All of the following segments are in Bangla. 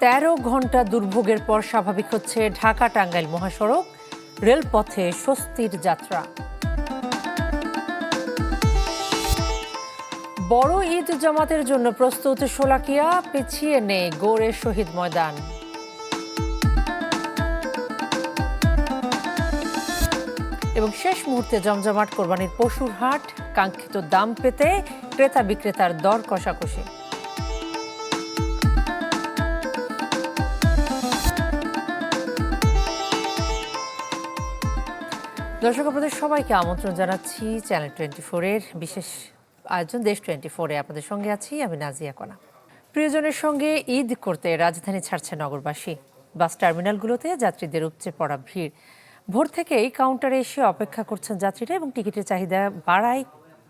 13 ঘন্টা দুর্ভোগের পর স্বাভাবিক হচ্ছে ঢাকা টাঙ্গাইল মহাসড়ক, রেলপথে স্বস্তির যাত্রা। বড় ঈদ জামাতের জন্য প্রস্তুত শোলাকিয়া, পিছিয়ে নেই গড়ে শহীদ ময়দান। এবং শেষ মুহূর্তে জমজমাট কোরবানির পশুর হাট, কাঙ্ক্ষিত দাম পেতে ক্রেতা বিক্রেতার দর কষাকষি। দর্শক, আপনাদের সবাইকে আমন্ত্রণ জানাচ্ছি চ্যানেল 24-এর বিশেষ আয়োজন দেশ 24-এ। আপনাদের সঙ্গে আছি আমি নাজিয়া কণা। প্রিয়জনের সঙ্গে ঈদ করতে রাজধানী ছাড়ছে নগরবাসী। বাস টার্মিনালগুলোতে যাত্রীদের উপচে পড়া ভিড়। ভোর থেকেই কাউন্টারে এসে অপেক্ষা করছেন যাত্রীরা এবং টিকিটের চাহিদা বাড়ায়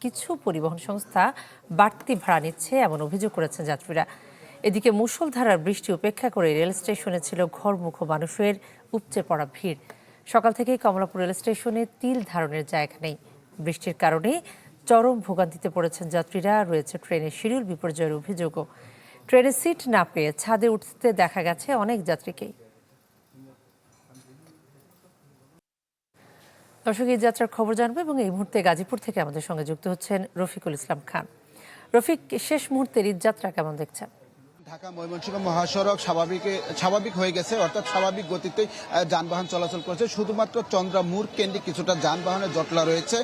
কিছু পরিবহন সংস্থা বাড়তি ভাড়া নিচ্ছে এমন অভিযোগ করেছেন যাত্রীরা। এদিকে মুষলধারার বৃষ্টি উপেক্ষা করে রেল স্টেশনে ছিল ঘরমুখো মানুষের উপচে পড়া ভিড়। সকাল থেকেই কমলাপুর রেল স্টেশনে তিল ধারণের জায়গা নেই। বৃষ্টির কারণে চরম ভোগান্তিতে পড়েছেন যাত্রীরা। রয়েছে ট্রেনের শিডিউল বিপর্যয়ের অভিযোগও। ট্রেনের সিট না পেয়ে ছাদে উঠতে দেখা গেছে অনেক যাত্রীকেই। দর্শক, এই যাত্রার খবর জানবো এবং এই মুহূর্তে গাজীপুর থেকে আমাদের সঙ্গে যুক্ত হচ্ছেন রফিকুল ইসলাম খান। রফিক, শেষ মুহূর্তের ঈদ যাত্রা কেমন দেখছেন? ঢাকা ময়মনসিংহ মহাসড়ক স্বাভাবিক হয়ে গেছে, অর্থাৎ স্বাভাবিক গতিতে যানবাহন চলাচল করছে। শুধুমাত্র চন্দ্রামুর কেন্দ্রিক কিছুটা যানবাহনের জটলা রয়েছে।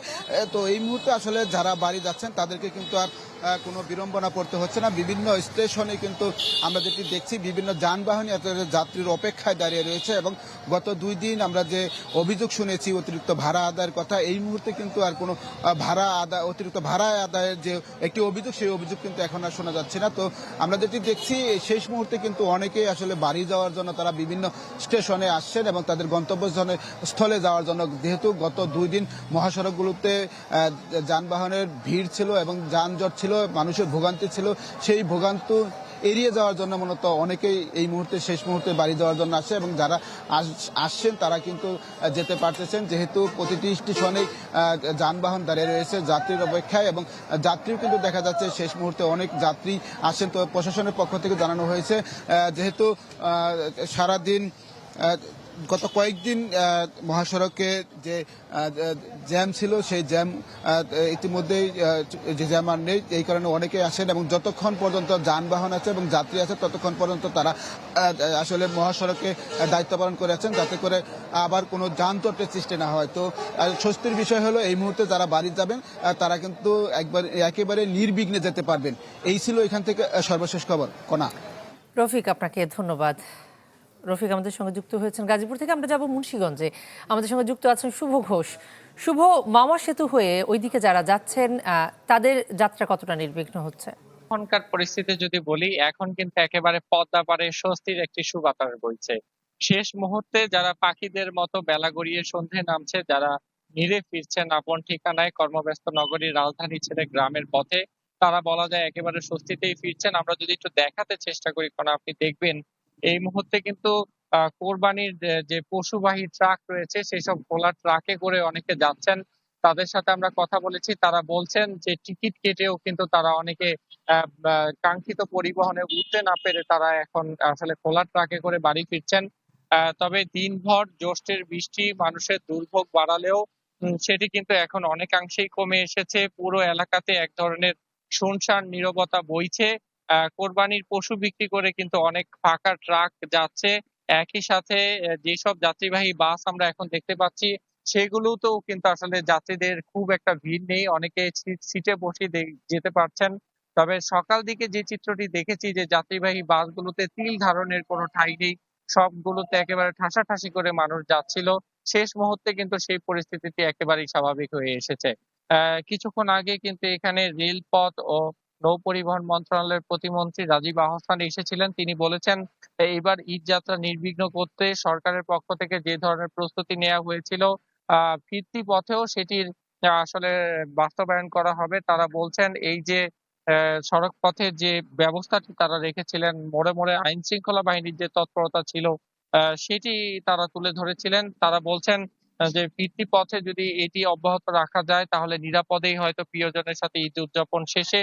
তো এই মুহূর্তে আসলে যারা বাড়ি যাচ্ছেন তাদেরকে কিন্তু আর কোনো বিড়ম্বনা পড়তে হচ্ছে না। বিভিন্ন স্টেশনে কিন্তু আমরা যেটি দেখছি বিভিন্ন যানবাহন যাত্রীর অপেক্ষায় দাঁড়িয়ে রয়েছে এবং গত 2 দিন আমরা যে অভিযোগ শুনেছি অতিরিক্ত ভাড়া আদায়ের কথা, এই মুহূর্তে কিন্তু আর কোনো অতিরিক্ত ভাড়া আদায়ের যে একটি অভিযোগ, সেই অভিযোগ কিন্তু এখন আর শোনা যাচ্ছে না। তো আমরা যেটি দেখছি শেষ মুহূর্তে কিন্তু অনেকেই আসলে বাড়ি যাওয়ার জন্য তারা বিভিন্ন স্টেশনে আসছেন এবং তাদের গন্তব্যস্থলে যাওয়ার জন্য, যেহেতু গত 2 দিন মহাসড়কগুলোতে যানবাহনের ভিড় ছিল এবং যানজট ছিল, মানুষের ভোগান্তি ছিল, সেই ভোগান্তি এড়িয়ে যাওয়ার জন্য মূলত অনেকেই এই মুহূর্তে শেষ মুহূর্তে বাড়ি যাওয়ার জন্য আসে এবং যারা আসছেন তারা কিন্তু যেতে পারতেছেন, যেহেতু প্রতিটি স্টেশনে যানবাহন দাঁড়িয়ে রয়েছে যাত্রীর অপেক্ষায় এবং যাত্রীও কিন্তু দেখা যাচ্ছে শেষ মুহূর্তে অনেক যাত্রী আসেন। তো প্রশাসনের পক্ষ থেকে জানানো হয়েছে যেহেতু সারাদিন গত কয়েকদিন মহাসড়কে যে জ্যাম ছিল সেই জ্যাম ইতিমধ্যেই যে জ্যাম আর নেই, এই কারণে অনেকেই আসেন এবং যতক্ষণ পর্যন্ত যানবাহন আছে এবং যাত্রী আছে ততক্ষণ পর্যন্ত তারা আসলে মহাসড়কে দায়িত্ব পালন করে আছেন যাতে করে আবার কোনো যানজটের সৃষ্টি না হয়। তো স্বস্তির বিষয় হলো এই মুহূর্তে যারা বাড়ি যাবেন তারা কিন্তু একেবারে নির্বিঘ্নে যেতে পারবেন। এই ছিল এখান থেকে সর্বশেষ খবর। কণা। রফিক, আপনাকে ধন্যবাদ। রফিক আমাদের সঙ্গে যুক্ত হয়েছেন গাজীপুর থেকে। আমরা যাব মুন্সিগঞ্জে। আমাদের সঙ্গে যুক্ত আছেন শুভ ঘোষ। শুভ, মাওয়া সেতু হয়ে ওইদিকে যারা যাচ্ছেন তাদের যাত্রা কতটা নির্বিঘ্ন হচ্ছে? এখনকার পরিস্থিতি যদি বলি, এখন কিন্তু একেবারে পদ্মা পারে স্বস্তির একটি সুবাতাস বইছে। শেষ মুহূর্তে যারা পাখিদের মতো বেলা গড়িয়ে সন্ধে নামছে, যারা নিরে ফিরছেন আপন ঠিকানায় কর্মব্যস্ত নগরীর রাজধানী ছেড়ে গ্রামের পথে, তারা বলা যায় একেবারে স্বস্তিতেই ফিরছেন। আমরা যদি একটু দেখাতে চেষ্টা করি, কারণ আপনি দেখবেন এই মুহূর্তে কিন্তু কোরবানির যে পশুবাহী ট্রাক রয়েছে সেসব খোলা ট্রাকে করে অনেকে যাচ্ছেন। তাদের সাথে আমরা কথা বলেছি, তারা বলছেন যে টিকিট কেটেও কিন্তু তারা অনেকে কাঙ্ক্ষিত পরিবহনে উঠতে না পেরে তারা এখন আসলে খোলা ট্রাকে করে বাড়ি ফিরছেন। তবে দিনভর জ্যৈষ্ঠের বৃষ্টি মানুষের দুর্ভোগ বাড়ালেও সেটি কিন্তু এখন অনেকাংশেই কমে এসেছে। পুরো এলাকাতে এক ধরনের শুনশান নীরবতা বইছে। কোরবানির পশু বিক্রি করে কিন্তু অনেক ফাঁকা ট্রাক যাচ্ছে। একই সাথে যেসব যাত্রীবাহী বাস আমরা এখন দেখতে পাচ্ছি সেগুলোতেও কিন্তু আসলে যাত্রীদের খুব একটা ভিড় নেই। অনেকে সিটে বসে যেতে পারছেন। তবে সকাল দিকে যে চিত্রটি দেখেছি যে যাত্রীবাহী বাসগুলোতে তিল ধারণের কোনো ঠাঁই নেই, সবগুলোতে একেবারে ঠাসাঠাসি করে মানুষ যাচ্ছিল। শেষ মুহূর্তে কিন্তু সেই পরিস্থিতিটি একেবারেই স্বাভাবিক হয়ে এসেছে। কিছুক্ষণ আগে কিন্তু এখানে রেলপথ ও নৌ পরিবহন মন্ত্রণালয়ের প্রতিমন্ত্রী রাজীব আহসান এসেছিলেন। তিনি বলেছেন এইবার ঈদ যাত্রা নির্বিঘ্ন করতে সরকারের পক্ষ থেকে যে ধরনের প্রস্তুতি নেওয়া হয়েছিল ফিরতি পথেও সেটির আসলে বাস্তবায়ন করা হবে। তারা বলছেন এই যে সড়ক পথে যে ব্যবস্থাটি তারা রেখেছিলেন, মোড়ে মোড়ে আইন শৃঙ্খলা বাহিনীর যে তৎপরতা ছিল সেটি তারা তুলে ধরেছিলেন। তারা বলছেন যে ফিরতি পথে যদি এটি অব্যাহত রাখা যায় তাহলে নিরাপদেই হয়তো প্রিয়জনের সাথে ঈদ উদযাপন শেষে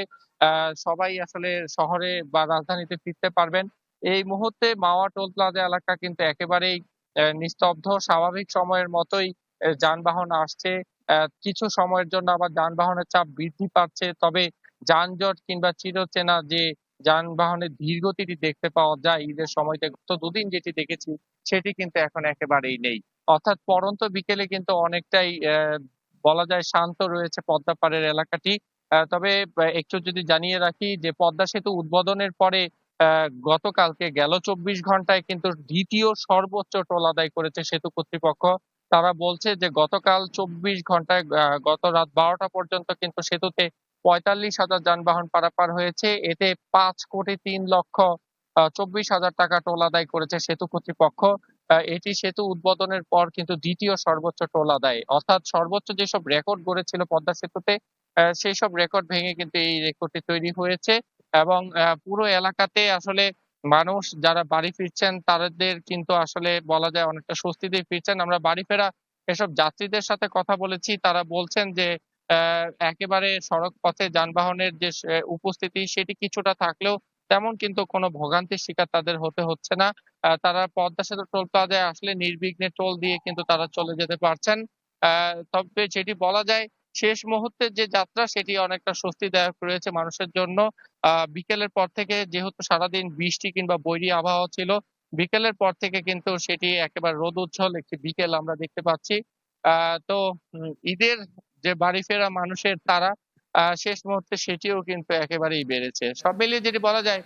সবাই আসলে শহরে বা রাজধানীতে ফিরতে পারবেন। এই মুহূর্তে মাওয়া টোল প্লাজা এলাকা কিন্তু একেবারেই নিস্তব্ধ। স্বাভাবিক সময়ের মতোই যানবাহন আসছে। কিছু সময়ের জন্য আবার যানবাহনের চাপ বৃদ্ধি পাচ্ছে। তবে যানজট কিংবা চিরচেনা যে যানবাহনের ধীরগতিটি দেখতে পাওয়া যায় ঈদের সময়তে গত দুদিন যেটি দেখেছি সেটি কিন্তু এখন একেবারেই নেই। অর্থাৎ পড়ন্ত বিকেলে কিন্তু অনেকটাই বলা যায় শান্ত রয়েছে পদ্মাপাড়ের এলাকাটি। তবে একটু যদি জানিয়ে রাখি যে পদ্মা সেতু উদ্বোধনের পরে গতকালকে গেল ২৪ ঘন্টায় কিন্তু দ্বিতীয় সর্বোচ্চ টোল আদায় করেছে সেতু কর্তৃপক্ষ। তারা বলছে যে গতকাল ২৪ ঘন্টায় গত রাত ১২টা পর্যন্ত কিন্তু সেতুতে ৪৫,০০০ যানবাহন পারাপার হয়েছে। এতে ৫,৩,২,৪০,০০০ টাকা টোল আদায় করেছে সেতু কর্তৃপক্ষ। এটি সেতু উদ্বোধনের পর কিন্তু দ্বিতীয় সর্বোচ্চ টোল আদায়। অর্থাৎ সর্বোচ্চ যেসব রেকর্ড গড়েছিল পদ্মা সেতুতে সেই সব রেকর্ড ভেঙে কিন্তু এই রেকর্ডটি তৈরি হয়েছে এবং পুরো এলাকাতে আসলে মানুষ যারা বাড়ি ফিরছেন তাদের কিন্তু আসলে বলা যায় অনেকটা স্বস্তিতেই ফিরছেন। আমরা বাড়ি ফেরা এসব যাত্রীদের সাথে কথা বলেছি। তারা বলছেন যে একেবারে সড়ক পথে যানবাহনের যে উপস্থিতি সেটি কিছুটা থাকলেও তেমন কিন্তু কোনো ভোগান্তির শিকার তাদের হতে হচ্ছে না। তারা পদ্মা সেতু টোল প্লাজায় আসলে নির্বিঘ্নে টোল দিয়ে কিন্তু তারা চলে যেতে পারছেন। তবে যেটি বলা যায় শেষ মুহূর্তের যে যাত্রা সেটি অনেকটা স্বস্তিদায়ক রয়েছে মানুষের জন্য। বিকেলের পর থেকে যেহেতু সারাদিন বৃষ্টি কিংবা বৈরী আবহাওয়া ছিল, বিকেলের পর থেকে কিন্তু সেটি একেবারে রোদ-উজ্জ্বল একটি বিকেল আমরা দেখতে পাচ্ছি। তো ঈদের যে বাড়ি ফেরা মানুষের তাড়া শেষ মুহূর্তে সেটিও কিন্তু একেবারেই বেড়েছে। সব মিলিয়ে যেটি বলা যায়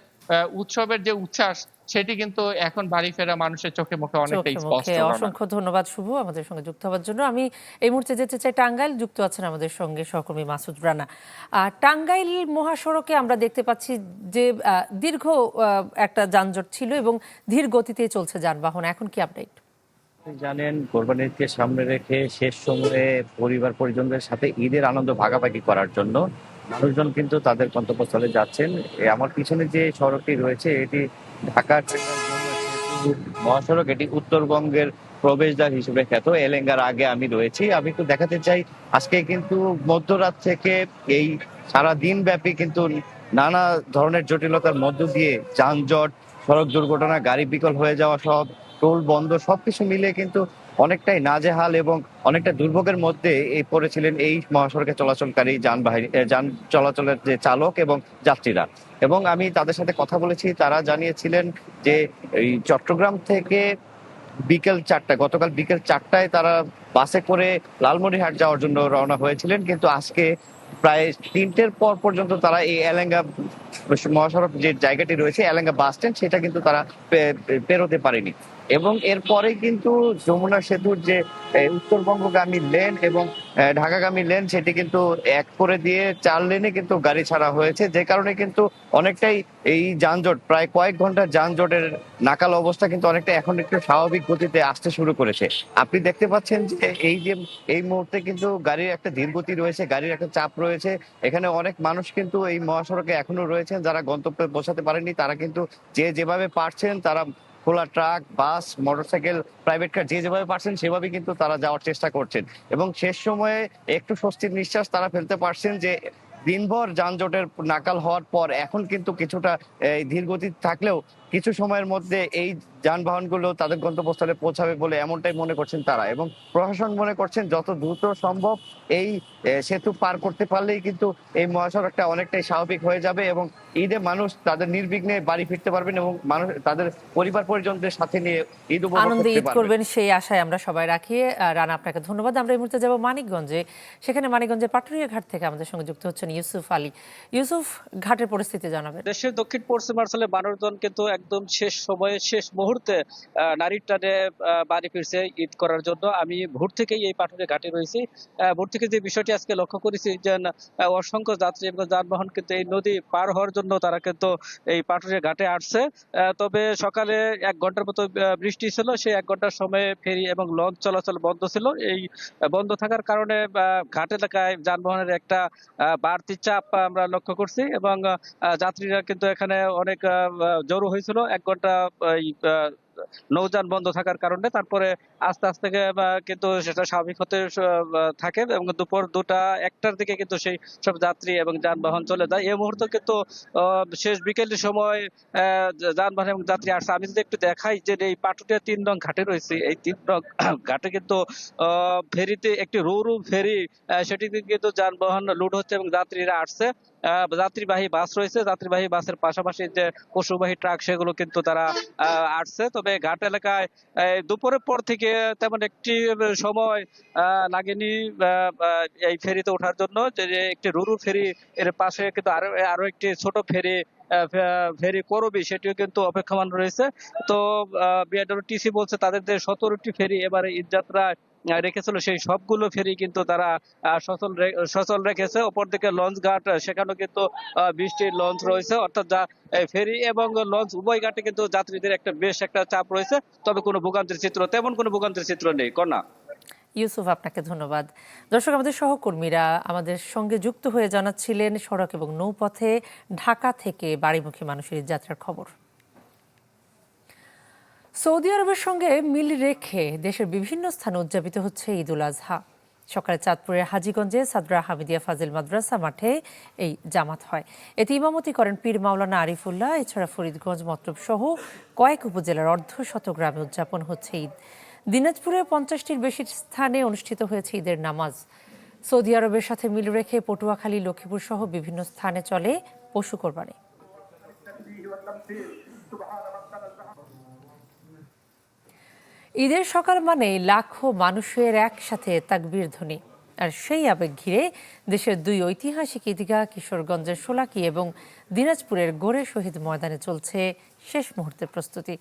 উৎসবের যে উচ্ছ্বাস সেটি কিন্তু এখন বাড়ি ফেরা মানুষের চোখে মুখে অনেকটাই চোখে মুখে। স্পষ্ট, রনা। অসংখ্য ধন্যবাদ শুভ আমাদের সঙ্গে যুক্ত হওয়ার জন্য। আমি এই মুহূর্তে যেতে চাই টাঙ্গাইল। যুক্ত আছেন আমাদের সঙ্গে সহকর্মী মাসুদ রানা। টাঙ্গাইল মহাসড়কে আমরা দেখতে পাচ্ছি যে দীর্ঘ একটা যানজট ছিল এবং ধীর গতিতে চলছে যানবাহন। এখন কি আপডেট? জানেন, কোরবানির ঈদকে সামনে রেখে শেষ সময়ে পরিবার পরিজনদের সাথে ঈদের আনন্দ ভাগাভাগি করার জন্য মানুষজন কিন্তু তাদের গন্তব্যস্থলে যাচ্ছেন। আমার পিছনে যে সড়কটি রয়েছে এটি ঢাকা মহাসড়ক। এটি উত্তরবঙ্গের প্রবেশদ্বার হিসেবে খ্যাত। এলেঙ্গার আগে আমি রয়েছি। আমি একটু দেখাতে চাই, আজকে কিন্তু মধ্যরাত থেকে এই সারা দিন ব্যাপী কিন্তু নানা ধরনের জটিলতার মধ্য দিয়ে যানজট, সড়ক দুর্ঘটনা, গাড়ি বিকল হয়ে যাওয়া, সব টোল বন্ধ, সবকিছু মিলিয়ে কিন্তু অনেকটাই নাজেহাল এবং অনেকটা দুর্ভোগের মধ্যে পড়েছিলেন এই মহাসড়কে চলাচলকারী যান চলাচলের যে চালক এবং যাত্রীরা। এবং আমি তাদের সাথে কথা বলেছি, তারা জানিয়েছিলেন যে এই চট্টগ্রাম থেকে গতকাল বিকেল ৪টায় তারা বাসে করে লালমনিরহাট যাওয়ার জন্য রওনা হয়েছিলেন, কিন্তু আজকে প্রায় ৩টের পর পর্যন্ত তারা এই এলেঙ্গা মহাসড়ক যে জায়গাটি রয়েছে এলেঙ্গা বাস স্ট্যান্ড সেটা কিন্তু তারা পেরোতে পারেনি। এবং এরপরে কিন্তু যমুনা সেতুর যে উত্তরবঙ্গগামী লেন এবং ঢাকাগামী লেন সেটি কিন্তু এক করে দিয়ে ৪ লেনে কিন্তু গাড়ি ছাড়া হয়েছে, যে কারণে কিন্তু অনেকটাই এই যানজট, প্রায় কয়েক ঘন্টার যানজটের নাকাল অবস্থা কিন্তু অনেকটা এখন একটু স্বাভাবিক গতিতে আসতে শুরু করেছে। আপনি দেখতে পাচ্ছেন যে এই মুহূর্তে কিন্তু গাড়ির একটা ধীর গতি রয়েছে, গাড়ির একটা চাপ রয়েছে। এখানে অনেক মানুষ কিন্তু এই মহাসড়কে এখনো রয়েছেন যারা গন্তব্যে পৌঁছাতে পারেননি। তারা কিন্তু যে যেভাবে পারছেন তারা খোলা ট্রাক, বাস, মোটরসাইকেল, প্রাইভেট কার যে যেভাবে পারছেন সেভাবে কিন্তু তারা যাওয়ার চেষ্টা করছেন এবং শেষ সময়ে একটু স্বস্তির নিঃশ্বাস তারা ফেলতে পারছেন যে দিনভর যানজটের নাকাল হওয়ার পর এখন কিন্তু কিছুটা ধীর গতি থাকলেও কিছু সময়ের মধ্যে এই যানবাহনগুলো তাদের গন্তব্যস্থলে পৌঁছাবে বলে এমনটাই মনে করছেন তারা। এবং প্রশাসন মনে করছেন যত দ্রুত সম্ভব এই সেতু পার করতে পারলেই কিন্তু এই মহাসড়কটা অনেকটাই স্বাভাবিক হয়ে যাবে এবং ঈদে মানুষ তাদের নির্বিঘ্নে বাড়ি ফিরতে পারবেন এবং মানুষ তাদের পরিবার পরিজনদের সাথে নিয়ে ঈদ উপভোগ আনন্দে করতে ঈদ পারবেন। করবেন সেই আশায় আমরা সবাই রাখি। রানা, আপনাকে ধন্যবাদ। আমরা এই মুহূর্তে যাব মানিকগঞ্জে। সেখানে মানিকগঞ্জের পাটুরিয়া ঘাট থেকে আমাদের সঙ্গে যুক্ত হচ্ছেন ইউসুফ আলী। ইউসুফ, ঘাটের পরিস্থিতি জানাবেন। দেশের দক্ষিণ পশ্চিমাঞ্চলে মানুষজন কিন্তু একদম শেষ সময়ে শেষ মুহূর্তে নারীর টানে বাড়ি ফিরছে ঈদ করার জন্য। আমি ভোর থেকেই এই পাটুরিয়া ঘাটে রয়েছি। ভোর থেকে যে বিষয়টি আজকে লক্ষ্য করেছি যে অসংখ্য যাত্রী এবং যানবাহন কিন্তু এই নদী পার হওয়ার জন্য তারা কিন্তু এই পাটুরিয়া ঘাটে আসছে। তবে সকালে ১ ঘন্টার মতো বৃষ্টি ছিল, সেই ১ ঘন্টার সময় ফেরি এবং লঞ্চ চলাচল বন্ধ ছিল। এই বন্ধ থাকার কারণে ঘাট এলাকায় যানবাহনের একটা বাড়তি চাপ আমরা লক্ষ্য করছি এবং যাত্রীরা কিন্তু এখানে অনেক জড়ো হয়েছিল। ১ ঘন্টা নৌযান বন্ধ থাকার কারণে। তারপরে আস্তে আস্তে কিন্তু সেটা স্বাভাবিক হতে থাকে এবং দুপুর 2টা-1টার দিকে কিন্তু সেই সব যাত্রী এবং যানবাহন চলে যায়। এই মুহূর্তে কিন্তু শেষ বিকেলের সময় যানবাহন এবং যাত্রী আসছে। আমি যদি একটু দেখাই যে এই পাটুরিয়া 3 নং ঘাটে রয়েছে, এই 3 নং ঘাটে কিন্তু ফেরিতে একটি রৌরু ফেরি, সেটিতে কিন্তু যানবাহন লোড হচ্ছে এবং যাত্রীরা আসছে। যাত্রীবাহী বাস রয়েছে, যাত্রীবাহী বাসের পাশাপাশি যে পশুবাহী ট্রাক সেগুলো কিন্তু তারা আসছে। তবে ঘাট এলাকায় দুপুরের পর থেকে তেমন একটি সময় লাগেনি এই ফেরিতে ওঠার জন্য। যে একটি রুরু ফেরি এর পাশে কিন্তু আরো একটি ছোট ফেরি করবি, সেটিও কিন্তু অপেক্ষমান রয়েছে। তো বিআরডব্লিউটিসি বলছে তাদের যে 17টি ফেরি এবারে ঈদযাত্রায় রেখেছিল, সেই সবগুলো ফেরি কিন্তু তারা সচল রেখেছে। অপরদিকে লঞ্চ ঘাট, সেখানেও কিন্তু 20টি লঞ্চ রয়েছে, অর্থাৎ ফেরি এবং লঞ্চ উভয় ঘাটে কিন্তু যাত্রীদের বেশ একটা চাপ রয়েছে। তবে তেমন কোনো ভোগান্তির চিত্র নেই। কন্যা। ইউসুফ, আপনাকে ধন্যবাদ। দর্শক, আমাদের সহকর্মীরা আমাদের সঙ্গে যুক্ত হয়ে জানাচ্ছিলেন সড়ক এবং নৌপথে ঢাকা থেকে বাড়িমুখী মানুষের যাত্রার খবর। সৌদি আরবের সঙ্গে মিল রেখে দেশের বিভিন্ন স্থানে উদযাপিত হচ্ছে ঈদ উল আজহা। সকালে চাঁদপুরের হাজীগঞ্জে সাদরা হামিদিয়া ফাজিল মাদ্রাসা মাঠে এই জামাত হয়। এতে ইমামতি করেন পীর মাওলানা আরিফুল্লাহ। এছাড়া ফরিদগঞ্জ, মতলব সহ কয়েক উপজেলার অর্ধশত গ্রামে উদযাপন হচ্ছে ঈদ। দিনাজপুরে 50টির বেশি স্থানে অনুষ্ঠিত হয়েছে ঈদের নামাজ। সৌদি আরবের সাথে মিল রেখে পটুয়াখালী, লক্ষ্মীপুর সহ বিভিন্ন স্থানে চলে পশু কোরবানি। ঈদের সকাল মানে লাখো মানুষের একসাথে তাকবীর ধ্বনি। আর সেই আবেগ ঘিরে দেশের 2 ঐতিহাসিক ঈদগাহ কিশোরগঞ্জের শোলাকি এবং দিনাজপুরের গোরে শহীদ ময়দানে চলছে শেষ মুহূর্তের প্রস্তুতি।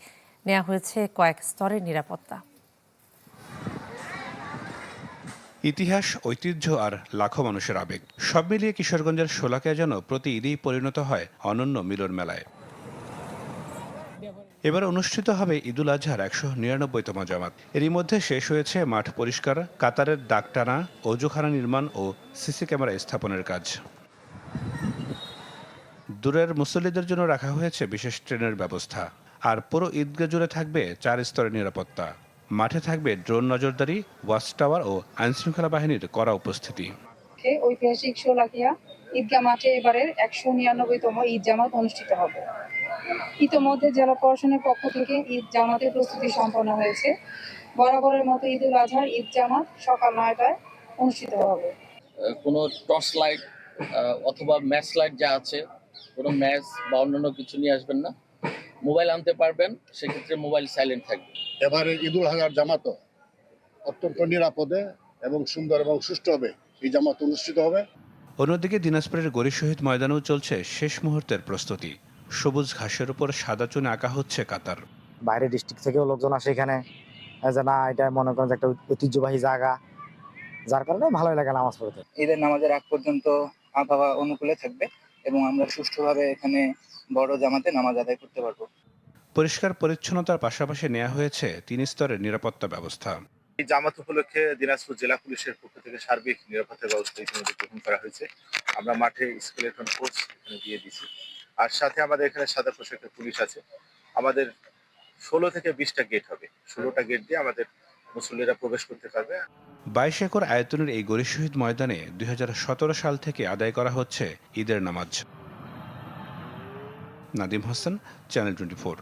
নেওয়া হয়েছে কয়েক স্তরের নিরাপত্তা। ইতিহাস, ঐতিহ্য আর লাখো মানুষের আবেগ সব মিলিয়ে কিশোরগঞ্জের শোলাকিয়া যেন প্রতি ঈদেই পরিণত হয় অনন্য মিলন মেলায়। এবার অনুষ্ঠিত হবে ঈদুল আজহার 199তম জামাত। এরই মধ্যে শেষ হয়েছে মাঠ পরিষ্কার, কাতারের দাগ টানা, অজুখানা নির্মাণ ও সিসি ক্যামেরা স্থাপনের কাজ। দূরের মুসল্লিদের জন্য রাখা হয়েছে বিশেষ ট্রেনের ব্যবস্থা। আর পুরো ঈদগাহ জুড়ে থাকবে 4 স্তরের নিরাপত্তা। মাঠে থাকবে ড্রোন নজরদারি, ওয়াচ টাওয়ার ও আইনশৃঙ্খলা বাহিনীর কড়া উপস্থিতি। ঐতিহাসিক শোলাকিয়া ঈদগাহ মাঠে এবারের 199তম ঈদ জামাত অনুষ্ঠিত হবে। ইতোমধ্যে জেলা প্রশাসনের পক্ষ থেকে ঈদ জামাতের প্রস্তুতি সম্পন্ন হয়েছে। বরাবরের মতো ঈদ উল আজহার ঈদ জামাত সকাল 9টায় অনুষ্ঠিত হবে। কোনো টর্চ লাইট অথবা ম্যাচ লাইট যা আছে, কোনো ম্যাচ বা অন্যান্য কিছু নিয়ে আসবেন না। মোবাইল আনতে পারবেন, সেক্ষেত্রে মোবাইল সাইলেন্ট থাকবে। এবারে ঈদ উল আজহার জামাতও অত্যন্ত নিরাপদে এবং সুন্দর এবং সুষ্ঠুভাবে এই জামাত অনুষ্ঠিত হবে। অন্যদিকে দিনাজপুরের গরি শহীদ ময়দানেও চলছে শেষ মুহূর্তের প্রস্তুতি। সবুজ ঘাসের উপর সাদা চুনে আঁকা হচ্ছে কাতার। বাইরের ডিস্ট্রিক্ট থেকেও লোকজন আসে এখানে, যে না এটা মনে করেন একটা ঐতিহ্যবাহী জায়গা, যার কারণে ভালোই লাগে নামাজ পড়তে। ঈদের নামাজের আগ পর্যন্ত আবহাওয়া অনুকূলে থাকবে এবং আমরা সুষ্ঠুভাবে এখানে বড় জামাতে নামাজ আদায় করতে পারবো। পরিষ্কার পরিচ্ছন্নতার পাশাপাশি নেওয়া হয়েছে 3 স্তরের নিরাপত্তা ব্যবস্থা। এই জামাত উপলক্ষে দিনাজপুর জেলা পুলিশের পক্ষ থেকে সার্বিক নিরাপত্তা ব্যবস্থা ইতিমধ্যে গ্রহণ করা হয়েছে। আমরা মাঠে স্কেলেটন ফোর্স এখানে দিয়ে দিয়েছি, আর সাথে আমাদের এখানে সাদা পোশাকের পুলিশ আছে। আমাদের 16 থেকে 20টা গেট হবে, 16টা গেট দিয়ে আমাদের মুসল্লিরা প্রবেশ করতে পারবে। 22 একর আয়তনের এই গরি শহীদ ময়দানে 2017 সাল থেকে আদায় করা হচ্ছে ঈদের নামাজ। নাদিম হোসেন, চ্যানেল 24।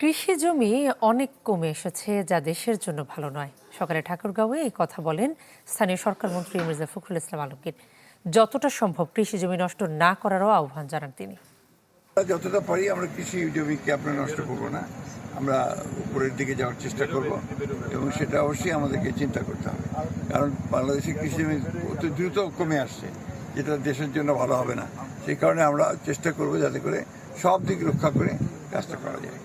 কৃষি জমি অনেক কমে এসেছে, যা দেশের জন্য ভালো নয়। সকালে ঠাকুরগাঁওয়ে এই কথা বলেন স্থানীয় সরকার মন্ত্রী মির্জা ফখরুল ইসলাম আলমগীর। যতটা সম্ভব কৃষি জমি নষ্ট না করারও আহ্বান জানান তিনি। যতটা পারি আমরা কৃষি জমিকে আপনার নষ্ট করবো না, আমরা উপরের দিকে যাওয়ার চেষ্টা করব এবং সেটা অবশ্যই আমাদেরকে চিন্তা করতে হবে, কারণ বাংলাদেশের কৃষি জমি অতি দ্রুত কমে আসছে, যেটা দেশের জন্য ভালো হবে না। সেই কারণে আমরা চেষ্টা করব যাতে করে সব দিক রক্ষা করে কাজটা করা যায়।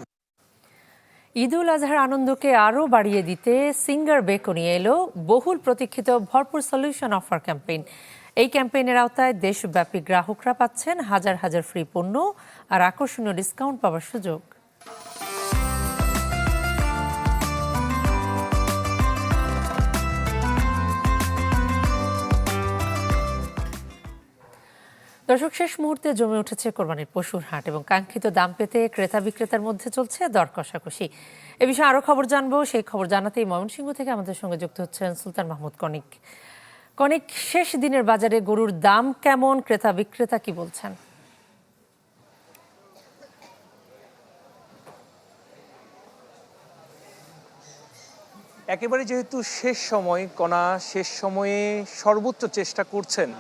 ঈদ উল আজহার আনন্দকে আরও বাড়িয়ে দিতে সিঙ্গার বেকো নিয়ে এলো বহুল প্রতীক্ষিত ভরপুর সলিউশন অফার ক্যাম্পেইন। এই ক্যাম্পেইনের আওতায় দেশব্যাপী গ্রাহকরা পাচ্ছেন হাজার হাজার ফ্রি পণ্য আর আকর্ষণীয় ডিসকাউন্ট পাওয়ার সুযোগ। দর্শক, শেষ মুহূর্তে জমে উঠেছে কোরবানির পশুর হাট এবং কাঙ্ক্ষিত দাম পেতে ক্রেতা বিক্রেতার মধ্যে চলছে দর কষাকষি। এ বিষয়ে আরও খবর জানবো। সেই খবর জানাতেই ময়মনসিংহ থেকে আমাদের সঙ্গে যুক্ত হচ্ছেন সুলতান মাহমুদ কনিক। কনিক, শেষ দিনের বাজারে গরুর দাম কেমন, ক্রেতা বিক্রেতা কি বলছেন? একেবারে যেহেতু শেষ সময়, শেষ সময়ে সর্বোচ্চ চেষ্টা করছেন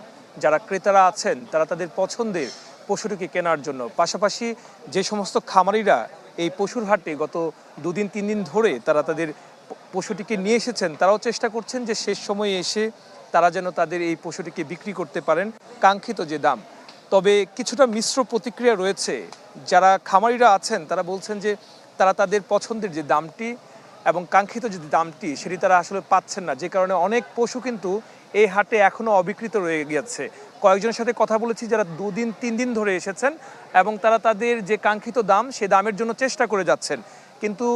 যারা ক্রেতারা আছেন তারা তাদের পছন্দের পশুটিকে কেনার জন্য। পাশাপাশি যে সমস্ত খামারিরা এই পশুর হাটে গত 2-3 দিন ধরে তারা তাদের পশুটিকে নিয়ে এসেছেন, তারাও চেষ্টা করছেন যে শেষ সময়ে এসে তারা যেন তাদের এই পশুটিকে বিক্রি করতে পারেন কাঙ্ক্ষিত যে দাম। তবে কিছুটা মিশ্র প্রতিক্রিয়া রয়েছে। যারা খামারিরা আছেন তারা বলছেন যে তারা তাদের পছন্দের যে দামটি এবং কাঙ্ক্ষিত যে দামটি সেটি তারা আসলে পাচ্ছেন না, যে কারণে অনেক পশু কিন্তু এই হাটে এখনো অবিকৃত রয়ে গেছে। কয়েকজনের সাথে কথা বলেছি যারা 2-3 দিন ধরে এসেছেন এবং তারা তাদের যে কাঙ্ক্ষিত দাম সে দামের জন্য চেষ্টা করে যাচ্ছেন, কিন্তু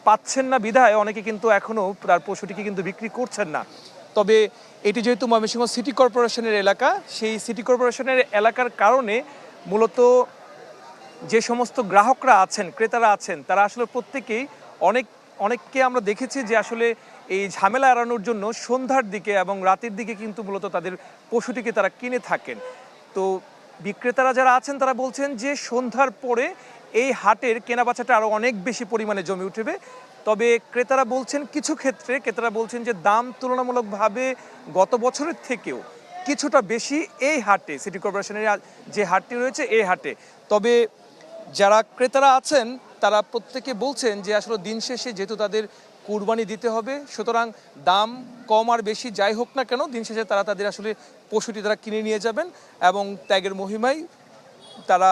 পাচ্ছেন না বিধায় অনেকে কিন্তু এখনো তার পশুটিকে কিন্তু বিক্রি করছেন না। তবে এটি যেহেতু ময়মনসিংহ সিটি কর্পোরেশনের এলাকা, সেই সিটি কর্পোরেশনের এলাকার কারণে মূলত যে সমস্ত গ্রাহকরা আছেন, ক্রেতারা আছেন, তারা আসলে প্রত্যেকেই অনেককে আমরা দেখেছি যে আসলে এই ঝামেলা এড়ানোর জন্য সন্ধ্যার দিকে এবং রাতের দিকে কিন্তু মূলত তাদের পশুটিকে তারা কিনে থাকেন। তো বিক্রেতারা যারা আছেন তারা বলছেন যে সন্ধ্যার পরে এই হাটের কেনাবেচাটা আরও অনেক বেশি পরিমাণে জমে উঠবে। তবে ক্রেতারা বলছেন কিছু ক্ষেত্রে ক্রেতারা বলছেন যে দাম তুলনামূলকভাবে গত বছরের থেকেও কিছুটা বেশি এই হাটে, সিটি কর্পোরেশনের যে হাটটি রয়েছে এই হাটে। তবে যারা ক্রেতারা আছেন তারা প্রত্যেকে বলছেন যে আসলে দিন শেষে যেহেতু তাদের কুরবানি দিতে হবে, সুতরাং দাম কম আর বেশি যাই হোক না কেন, দিন শেষে তারা তাদের আসলে পশুটি তারা কিনে নিয়ে যাবেন এবং ত্যাগের মহিমায় তারা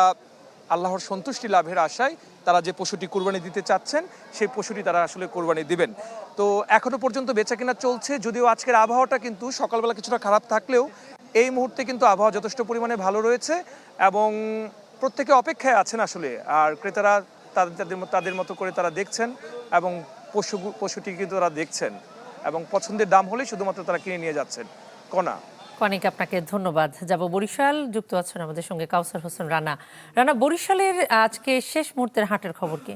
আল্লাহর সন্তুষ্টি লাভের আশায় তারা যে পশুটি কুরবানি দিতে চাচ্ছেন সেই পশুটি তারা আসলে কুরবানি দিবেন। তো এখনো পর্যন্ত বেচাকেনা চলছে, যদিও আজকের আবহাওয়াটা কিন্তু সকালবেলা কিছুটা খারাপ থাকলেও এই মুহূর্তে কিন্তু আবহাওয়া যথেষ্ট পরিমাণে ভালো রয়েছে এবং প্রত্যেকে অপেক্ষায় আছেন আসলে। আর ক্রেতারা তাদের মতো করে তারা দেখছেন এবং পশুটি কিন্তু তারা দেখছেন এবং পছন্দের দাম হলে শুধুমাত্র তারা কিনে নিয়ে যাচ্ছেন। কনিক, আপনাকে ধন্যবাদ। যাব বরিশাল, যুক্ত আছেন আমাদের সঙ্গে কাউসার হোসেন রানা। রানা, বরিশালের আজকে শেষ মুহূর্তের হাটের খবর কি?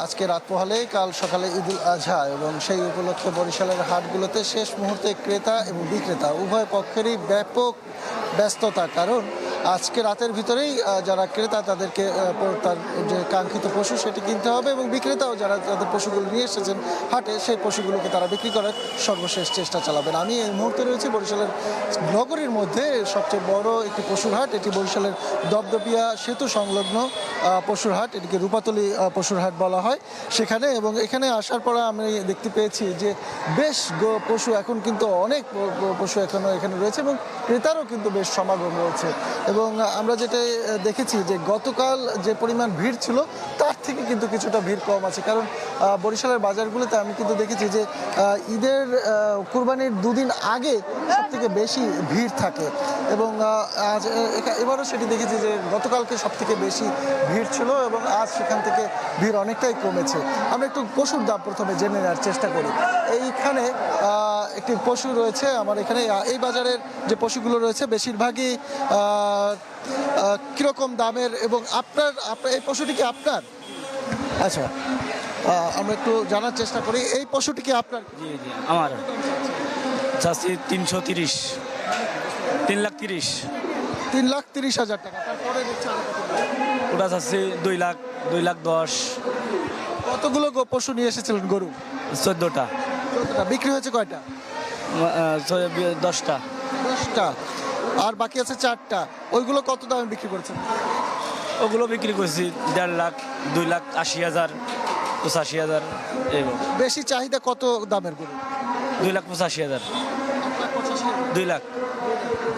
আজকে রাত পোহালেই কাল সকালে ঈদুল আজহা এবং সেই উপলক্ষে বরিশালের হাটগুলোতে শেষ মুহূর্তে ক্রেতা এবং বিক্রেতা উভয় পক্ষেরই ব্যাপক ব্যস্ততা, কারণ আজকে রাতের ভিতরেই যারা ক্রেতা তাদেরকে তার যে কাঙ্ক্ষিত পশু সেটি কিনতে হবে এবং বিক্রেতাও যারা তাদের পশুগুলো নিয়ে এসেছেন হাটে সেই পশুগুলোকে তারা বিক্রি করার সর্বশেষ চেষ্টা চালাবেন। আমি এই মুহূর্তে রয়েছি বরিশালের নগরীর মধ্যে সবচেয়ে বড় একটি পশুর হাট। এটি বরিশালের দপদপিয়া সেতু সংলগ্ন পশুর হাট, এটিকে রূপাতলী পশুর হাট বলা হয় সেখানে। এবং এখানে আসার পর আমি দেখতে পেয়েছি যে বেশ পশু এখন কিন্তু অনেক পশু এখনও এখানে রয়েছে এবং ক্রেতারও কিন্তু বেশ সমাগম রয়েছে। এবং আমরা যেটা দেখেছি যে গতকাল যে পরিমাণ ভিড় ছিল তার থেকে কিন্তু কিছুটা ভিড় কম আছে, কারণ বরিশালের বাজারগুলোতে আমি কিন্তু দেখেছি যে ঈদের কুরবানির 2 দিন আগে সব থেকে বেশি ভিড় থাকে এবং এবারও সেটি দেখেছি যে গতকালকে সব থেকে বেশি ভিড় ছিল এবং আজ সেখান থেকে ভিড় অনেকটাই কমেছে। আমরা একটু পশুর দাম প্রথমে জেনে নেওয়ার চেষ্টা করি। এইখানে একটি পশু রয়েছে আমার এখানে, এই বাজারের যে পশুগুলো রয়েছে বেশিরভাগই কিরকম দামের এবং আপনার এই পশুটি কি আপনার? আচ্ছা, আমরা একটু জানার চেষ্টা করি এই পশুটি কি আপনার? জি জি আমার চাচ্ছি 330, 330,000। 330,000 টাকা। তারপরে ওটা চাচ্ছি 2,10,000। কতগুলো পশু নিয়ে এসেছিলেন গরু? 14টা। বিক্রি হয়েছে কয়টা? 10টা। 10টা। আর বাকি আছে 4টা। ওইগুলো কত দামে বিক্রি করেছেন? ওগুলো বিক্রি করছি 1.5 লাখ, 2,80,000, 85,000। বেশি চাহিদা কত দামের গরু? 2,85,000। 2 লাখ।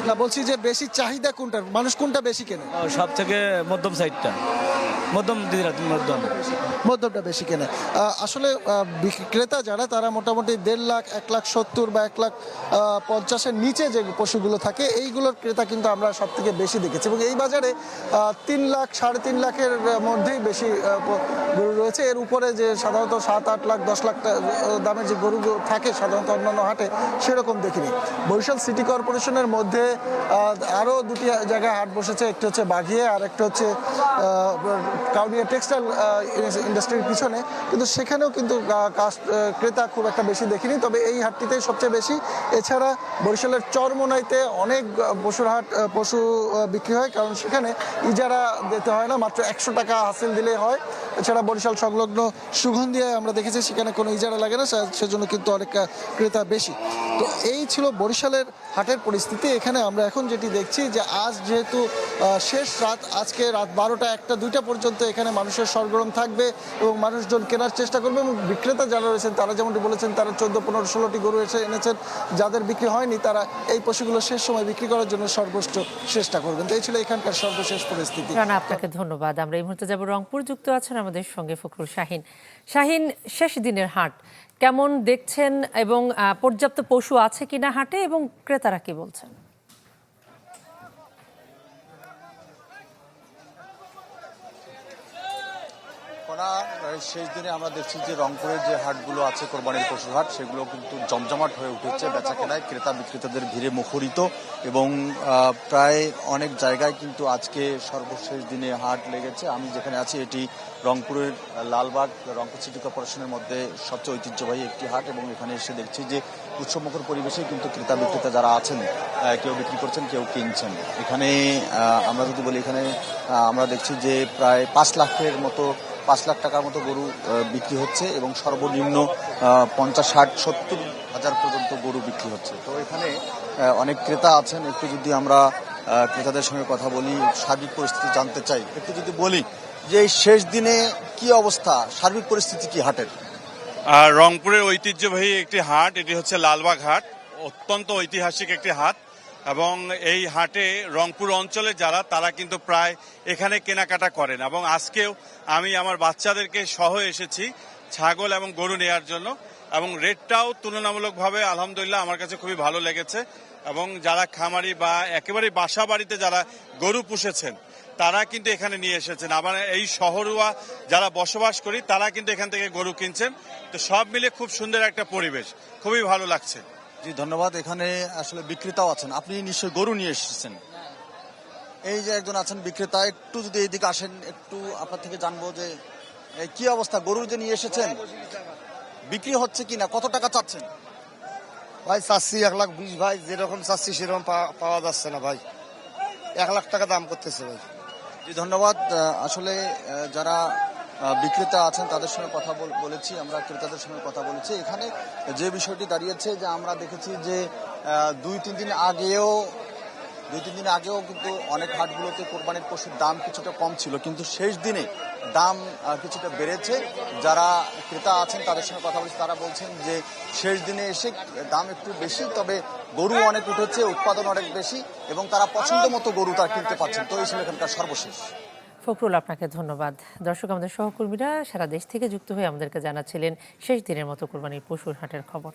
না, বলছি যে বেশি চাহিদা কোনটার, মানুষ কোনটা বেশি কেনে? সব থেকে মধ্যম সাইডটা। মধ্যম মধ্যম মধ্যমটা বেশি কেনে। আসলে ক্রেতা যারা তারা মোটামুটি 1.5 লাখ 1,70,000 বা 1,50,000-এর নিচে যে পশুগুলো থাকে এইগুলোর ক্রেতা কিন্তু আমরা সব থেকে বেশি দেখেছি এবং এই বাজারে 3 লাখ 3.5 লাখের মধ্যেই বেশি গরু রয়েছে। এর উপরে যে সাধারণত 7-8 লাখ 10 লাখ দামের যে গরু থাকে সাধারণত অন্যান্য হাটে সেরকম দেখিনি। বরিশাল সিটি কর্পোরেশনের মধ্যে আরও 2টি জায়গায় হাট বসেছে, একটি হচ্ছে বাঘিয়ে আর একটা হচ্ছে কাউনিয়া টেক্সটাইল ইন্ডাস্ট্রির পিছনে, কিন্তু সেখানেও কিন্তু ক্রেতা খুব একটা বেশি দেখিনি, তবে এই হাটটিতেই সবচেয়ে বেশি। এছাড়া বরিশালের চরমোনাইতে অনেক পশুর হাট পশু বিক্রি হয়, কারণ সেখানে ইজারা দিতে হয় না, মাত্র 100 টাকা হাসিল দিলেই হয়। এছাড়া বরিশাল সংলগ্ন সুগন্ধিয়ায় আমরা দেখেছি সেখানে কোনো ইজারা লাগে না, সেজন্য কিন্তু অনেক ক্রেতা বেশি। তো এই ছিল বরিশালের হাটের পরিস্থিতি। এখানে আমরা এখন যেটি দেখছি যে আজ যেহেতু শেষ রাত, আজকে রাত 12টা 1টা 2টা পর্যন্ত এখানে মানুষের সরগরম থাকবে এবং মানুষজন কেনার চেষ্টা করবে এবং বিক্রেতা যারা রয়েছেন তারা যেমনটি বলেছেন তারা 14, 15, 16টি গরু এনেছেন, যাদের বিক্রি হয়নি তারা এই পশুগুলো শেষ সময় বিক্রি করার জন্য সর্বোচ্চ চেষ্টা করবেন। তো এই ছিল এখানকার সর্বশেষ পরিস্থিতি। রানা, আপনাকে ধন্যবাদ। আমরা এই মুহূর্তে যাব রংপুর। যুক্ত আছেন আমাদের সঙ্গে ফখরুল শাহিন। শাহিন, শেষ দিনের হাট কেমন দেখছেন এবং পর্যাপ্ত পশু আছে কিনা হাটে এবং ক্রেতারা কি বলছেন? শেষ দিনে আমরা দেখছি যে রংপুরের যে হাটগুলো আছে কোরবানির পশুর হাট, সেগুলো কিন্তু জমজমাট হয়ে উঠেছে, বেচা কেনায় ক্রেতা বিক্রেতাদের ভিড়ে মুখরিত এবং প্রায় অনেক জায়গায় কিন্তু আজকে সর্বশেষ দিনে হাট লেগেছে। আমি যেখানে আছি এটি রংপুরের লালবাগ রংপুর সিটি কর্পোরেশনের মধ্যে সবচেয়ে ঐতিহ্যবাহী একটি হাট এবং এখানে এসে দেখছি যে উৎসবমুখর পরিবেশে কিন্তু ক্রেতা বিক্রেতা যারা আছেন কেউ বিক্রি করছেন কেউ কিনছেন। এখানে আমরা যদি বলি এখানে আমরা দেখছি যে প্রায় 5 লাখের মতো 5 লাখ টাকার মতো গরু বিক্রি হচ্ছে এবং সর্বনিম্ন 50, 60, 70 হাজার পর্যন্ত গরু বিক্রি হচ্ছে। তো এখানে অনেক ক্রেতা আছেন, একটু যদি আমরা ক্রেতাদের সঙ্গে কথা বলি, সার্বিক পরিস্থিতি জানতে চাই, একটু যদি বলি যে এই শেষ দিনে কি অবস্থা, সার্বিক পরিস্থিতি কি হাটের? রংপুরের ঐতিহ্যবাহী একটি হাট, এটি হচ্ছে লালবাগ হাট, অত্যন্ত ঐতিহাসিক একটি হাট এবং এই হাটে রংপুর অঞ্চলে যারা তারা কিন্তু প্রায় এখানে কেনাকাটা করেন এবং আজকেও আমি আমার বাচ্চাদেরকে সহ এসেছি ছাগল এবং গরু নেওয়ার জন্য এবং রেটটাও তুলনামূলকভাবে আলহামদুলিল্লাহ আমার কাছে খুবই ভালো লেগেছে এবং যারা খামারি বা একেবারে বাসা বাড়িতে যারা গরু পুষেছেন তারা কিন্তু এখানে নিয়ে এসেছেন, আবার এই শহরুয়া যারা বসবাস করি তারা কিন্তু এখান থেকে গরু কিনছেন। তো সব মিলে খুব সুন্দর একটা পরিবেশ, খুবই ভালো লাগছে। জি ধন্যবাদ। এখানে আসলে বিক্রেতাও আছেন, আপনি নিশ্চয়ই গরু নিয়ে এসেছেন। এই যে একজন আছেন বিক্রেতা, একটু যদি এইদিকে আসেন একটু আপনার থেকে জানবো যে কি অবস্থা, গরু যে নিয়ে এসেছেন বিক্রি হচ্ছে কিনা, কত টাকা চাচ্ছেন? ভাই চাচ্ছি 1,20,000 ভাই, যেরকম চাচ্ছি সেরকম পাওয়া যাচ্ছে না ভাই, 1 লাখ টাকা দাম করতেছে ভাই। জি ধন্যবাদ। আসলে যারা বিক্রেতা আছেন তাদের সঙ্গে কথা বলেছি, আমরা ক্রেতাদের সঙ্গে কথা বলেছি। এখানে যে বিষয়টি দাঁড়িয়েছে যে আমরা দেখেছি যে 2-3 দিন আগেও কিন্তু অনেক হাটগুলোতে কোরবানির পশুর দাম কিছুটা কম ছিল, কিন্তু শেষ দিনে দাম কিছুটা বেড়েছে। যারা ক্রেতা আছেন তাদের সঙ্গে কথা বলছি, তারা বলছেন যে শেষ দিনে এসে দাম একটু বেশি, তবে গরু অনেক উঠেছে, উৎপাদন অনেক বেশি এবং তারা পছন্দ মতো গরু তারা কিনতে পারছেন। তো এই ছিল এখানকার সর্বশেষ। ফখরুল, আপনাকে ধন্যবাদ। দর্শক, আমাদের সহকর্মীরা সারা দেশ থেকে যুক্ত হয়ে আমাদেরকে জানাচ্ছিলেন শেষ দিনের মতো কোরবানির পশুর হাটের খবর।